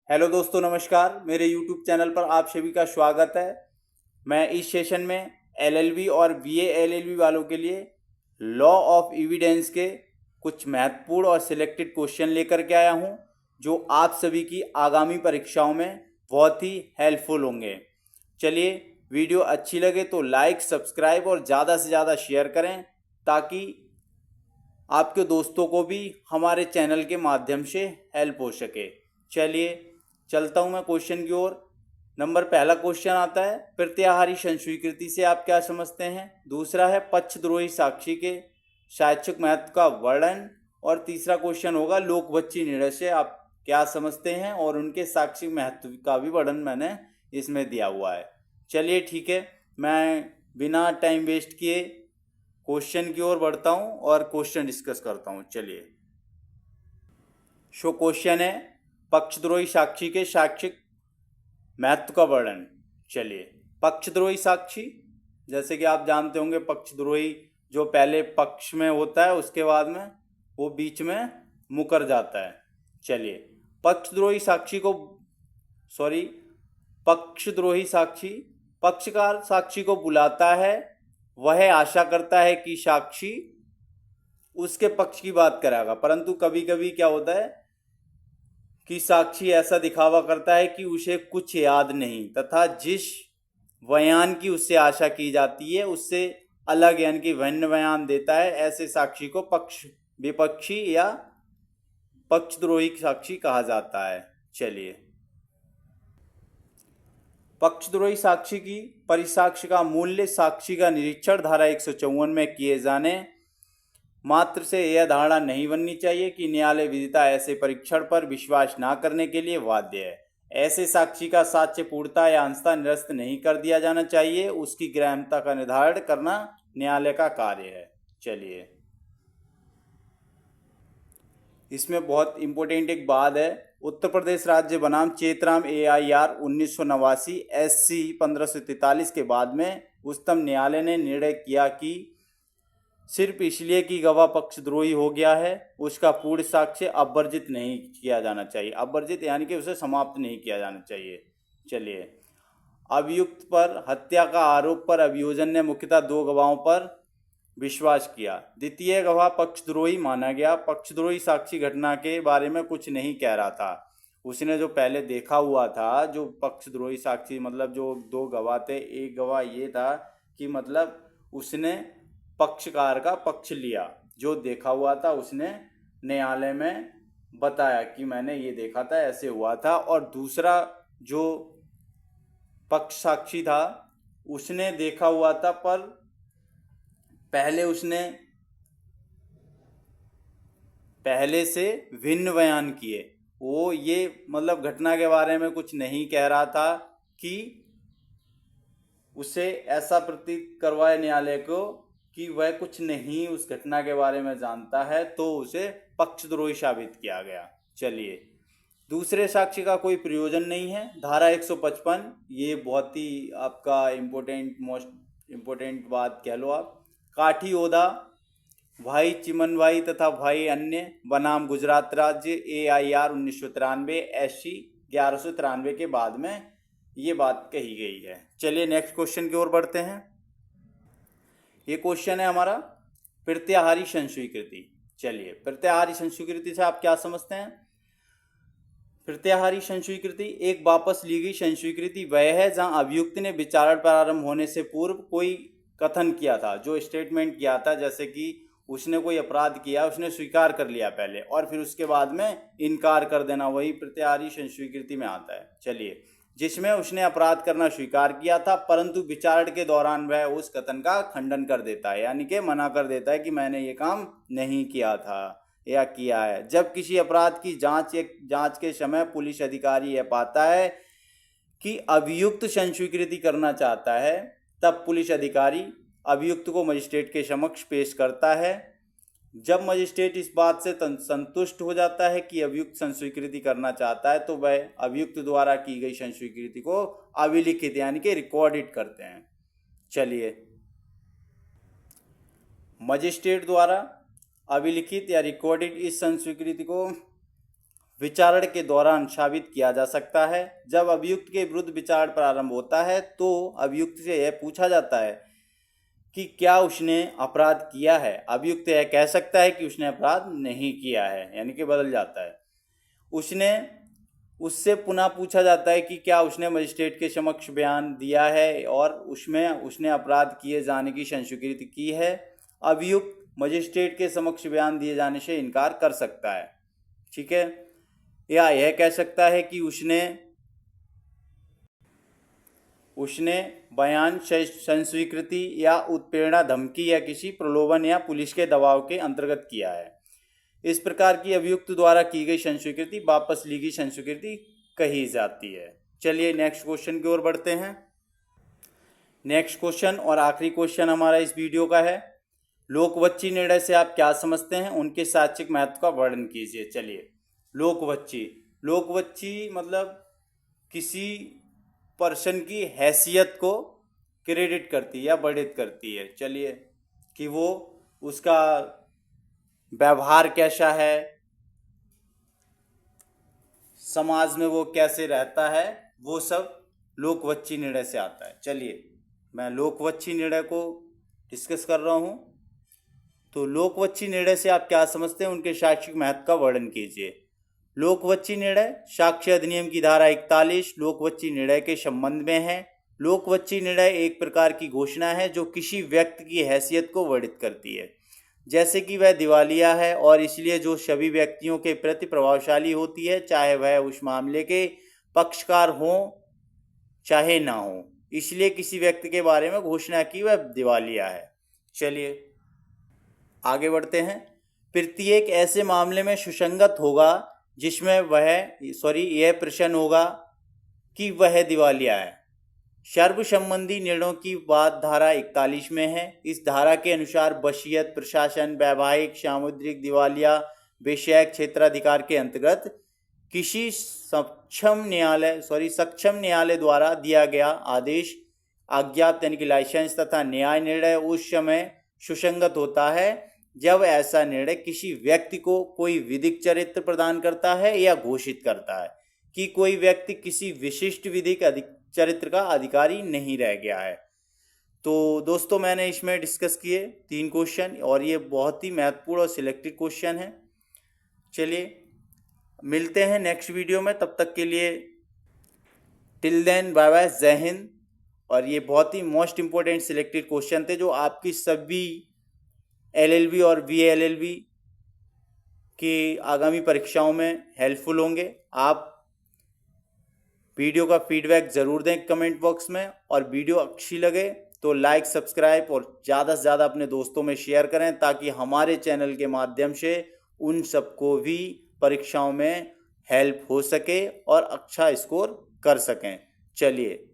Hello दोस्तों, नमस्कार। मेरे यूट्यूब चैनल पर आप सभी का स्वागत है। मैं इस सेशन में एलएलबी और बीए एलएलबी वालों के लिए लॉ ऑफ एविडेंस के कुछ महत्वपूर्ण और सिलेक्टेड क्वेश्चन लेकर के आया हूं, जो आप सभी की आगामी परीक्षाओं में बहुत ही हेल्पफुल होंगे। चलिए, वीडियो अच्छी लगे तो लाइक, सब्सक्राइब और ज़्यादा से ज़्यादा शेयर करें, ताकि आपके दोस्तों को भी हमारे चैनल के माध्यम से हेल्प हो सके। चलिए, चलता हूँ मैं क्वेश्चन की ओर। पहला क्वेश्चन आता है, प्रत्याहारी संस्वीकृति से आप क्या समझते हैं। दूसरा है पक्षद्रोही साक्षी के साक्ष्यिक महत्व का वर्णन। और तीसरा क्वेश्चन होगा लोकवच्ची निर्णय से आप क्या समझते हैं, और उनके साक्ष्यिक महत्व का भी वर्णन मैंने इसमें दिया हुआ है। चलिए ठीक है, मैं बिना टाइम वेस्ट किए क्वेश्चन की ओर बढ़ता हूँ और क्वेश्चन डिस्कस करता हूँ। चलिए, क्वेश्चन है पक्षद्रोही साक्षी के साक्ष्यिक महत्व का वर्णन। चलिए, पक्षद्रोही साक्षी, जैसे कि आप जानते होंगे, पक्षद्रोही जो पहले पक्ष में होता है, उसके बाद में वो बीच में मुकर जाता है। चलिए, पक्षद्रोही साक्षी को पक्षद्रोही साक्षी पक्षकार साक्षी को बुलाता है। वह आशा करता है कि साक्षी उसके पक्ष की बात करेगा, परंतु कभी कभी क्या होता है कि साक्षी ऐसा दिखावा करता है कि उसे कुछ याद नहीं, तथा जिस बयान की उससे आशा की जाती है उससे अलग यानी कि भिन्न बयान देता है। ऐसे साक्षी को पक्ष विपक्षी या पक्षद्रोही साक्षी कहा जाता है। चलिए, पक्षद्रोही साक्षी की परिसाक्ष्य का मूल्य साक्षी का निरीक्षण धारा 154 में किए जाने मात्र से यह धारणा नहीं बननी चाहिए कि न्यायालय विदिता ऐसे परीक्षण पर विश्वास न करने के लिए बाध्य है। ऐसे साक्षी का साक्ष्य पूर्णता या अंशतः निरस्त नहीं कर दिया जाना चाहिए। उसकी ग्राह्यता का निर्धारण करना न्यायालय का कार्य है। चलिए, इसमें बहुत इंपॉर्टेंट एक बात है। उत्तर प्रदेश राज्य बनाम चेतराम AIR 1989 SC 1543 के बाद में उच्चतम न्यायालय ने निर्णय किया कि सिर्फ इसलिए कि गवाह पक्षद्रोही हो गया है, उसका पूर्ण साक्ष्य अवर्जित नहीं किया जाना चाहिए। अवर्जित यानी कि उसे समाप्त नहीं किया जाना चाहिए। चलिए, अभियुक्त पर हत्या का आरोप पर अभियोजन ने मुख्यतः 2 गवाहों पर विश्वास किया। द्वितीय गवाह पक्षद्रोही माना गया। पक्षद्रोही साक्षी घटना के बारे में कुछ नहीं कह रहा था। उसने जो पहले देखा हुआ था, जो पक्षद्रोही साक्षी मतलब जो 2 गवाह थे, एक गवाह ये था कि मतलब उसने पक्षकार का पक्ष लिया, जो देखा हुआ था उसने न्यायालय में बताया कि मैंने ये देखा था, ऐसे हुआ था। और दूसरा जो पक्ष साक्षी था उसने देखा हुआ था, पर पहले से भिन्न बयान किए। वो ये मतलब घटना के बारे में कुछ नहीं कह रहा था कि उसे ऐसा प्रतीत करवाए न्यायालय को कि वह कुछ नहीं उस घटना के बारे में जानता है, तो उसे पक्षद्रोही साबित किया गया। चलिए, दूसरे साक्षी का कोई प्रयोजन नहीं है। धारा 155, ये बहुत ही आपका मोस्ट इम्पोर्टेंट बात कह लो आप। काठी ओदा भाई चिमन भाई तथा भाई अन्य बनाम गुजरात राज्य AIR 1993 SC 1193 के बाद में ये बात कही गई है। चलिए, नेक्स्ट क्वेश्चन की ओर बढ़ते हैं। ये क्वेश्चन है हमारा प्रत्याहारी संस्वीकृति। चलिए, प्रत्याहारी संस्वीकृति से आप क्या समझते हैं। प्रत्याहारी संस्वीकृति एक वापस ली गई संस्वीकृति वह है जहां अभियुक्त ने विचारण प्रारंभ होने से पूर्व कोई कथन किया था, जो स्टेटमेंट किया था, जैसे कि उसने कोई अपराध किया, उसने स्वीकार कर लिया पहले और फिर उसके बाद में इनकार कर देना, वही प्रत्याहारी संस्वीकृति में आता है। चलिए, जिसमें उसने अपराध करना स्वीकार किया था, परंतु विचारण के दौरान वह उस कथन का खंडन कर देता है, यानी कि मना कर देता है कि मैंने ये काम नहीं किया था या किया है। जब किसी अपराध की जांच के समय पुलिस अधिकारी यह पाता है कि अभियुक्त संस्वीकृति करना चाहता है, तब पुलिस अधिकारी अभियुक्त को मजिस्ट्रेट के समक्ष पेश करता है। जब मजिस्ट्रेट इस बात से संतुष्ट हो जाता है कि अभियुक्त संस्वीकृति करना चाहता है, तो वह अभियुक्त द्वारा की गई संस्वीकृति को अभिलिखित यानी कि रिकॉर्डेड करते हैं। चलिए, मजिस्ट्रेट द्वारा अभिलिखित या रिकॉर्डेड इस संस्वीकृति को विचारण के दौरान साबित किया जा सकता है। जब अभियुक्त के विरुद्ध विचारण प्रारंभ होता है तो अभियुक्त से यह पूछा जाता है कि क्या उसने अपराध किया है। अभियुक्त यह कह सकता है कि उसने अपराध नहीं किया है, यानी कि बदल जाता है। उससे पुनः पूछा जाता है कि क्या उसने मजिस्ट्रेट के समक्ष बयान दिया है और उसमें उसने अपराध किए जाने की संस्वीकृति की है। अभियुक्त मजिस्ट्रेट के समक्ष बयान दिए जाने से इनकार कर सकता है, ठीक है, या यह कह सकता है कि उसने बयान संस्वीकृति या उत्प्रेरणा, धमकी या किसी प्रलोभन या पुलिस के दबाव के अंतर्गत किया है। इस प्रकार की अभियुक्त द्वारा की गई संस्वीकृति वापस ली गई संस्वीकृति कही जाती है। चलिए नेक्स्ट क्वेश्चन की ओर बढ़ते हैं। नेक्स्ट क्वेश्चन और आखिरी क्वेश्चन हमारा इस वीडियो का है, लोकवच्ची निर्णय से आप क्या समझते हैं, उनके साक्ष्यिक महत्व का वर्णन कीजिए। चलिए, लोकवच्ची मतलब किसी पर्सन की हैसियत को क्रेडिट करती है या वर्णित करती है। चलिए, कि वो उसका व्यवहार कैसा है, समाज में वो कैसे रहता है, वो सब लोकवच्ची निर्णय से आता है। चलिए, मैं लोकवच्ची निर्णय को डिस्कस कर रहा हूँ। तो लोकवच्ची निर्णय से आप क्या समझते हैं, उनके साक्ष्यिक महत्व का वर्णन कीजिए। लोकवच्ची निर्णय साक्ष्य अधिनियम की धारा 41 लोकवच्ची निर्णय के संबंध में है। लोकवच्ची निर्णय एक प्रकार की घोषणा है जो किसी व्यक्ति की हैसियत को वर्णित करती है, जैसे कि वह दिवालिया है और इसलिए जो सभी व्यक्तियों के प्रति प्रभावशाली होती है, चाहे वह उस मामले के पक्षकार हों चाहे ना हो। इसलिए किसी व्यक्ति के बारे में घोषणा की वह दिवालिया है। चलिए आगे बढ़ते हैं। प्रत्येक ऐसे मामले में सुसंगत होगा जिसमें यह प्रश्न होगा कि वह दिवालिया है। सर्व संबंधी निर्णयों की बात धारा 41 में है। इस धारा के अनुसार वसीयत, प्रशासन, वैवाहिक, सामुद्रिक दिवालिया विषयक क्षेत्राधिकार के अंतर्गत किसी सक्षम न्यायालय द्वारा दिया गया आदेश, आज्ञा यानी कि लाइसेंस तथा न्याय निर्णय उस समय सुसंगत होता है जब ऐसा निर्णय किसी व्यक्ति को कोई विधिक चरित्र प्रदान करता है या घोषित करता है कि कोई व्यक्ति किसी विशिष्ट विधिक चरित्र का अधिकारी नहीं रह गया है। तो दोस्तों, मैंने इसमें डिस्कस किए 3 क्वेश्चन और ये बहुत ही महत्वपूर्ण और सिलेक्टेड क्वेश्चन है। चलिए मिलते हैं नेक्स्ट वीडियो में, तब तक के लिए टिल देन बाय बाय, जय हिंद। और ये बहुत ही मोस्ट इंपॉर्टेंट सिलेक्टेड क्वेश्चन थे जो आपकी सभी LLB और VALLB की आगामी परीक्षाओं में हेल्पफुल होंगे। आप वीडियो का फीडबैक ज़रूर दें कमेंट बॉक्स में, और वीडियो अच्छी लगे तो लाइक, सब्सक्राइब और ज़्यादा से ज़्यादा अपने दोस्तों में शेयर करें ताकि हमारे चैनल के माध्यम से उन सबको भी परीक्षाओं में हेल्प हो सके और अच्छा स्कोर कर सकें। चलिए।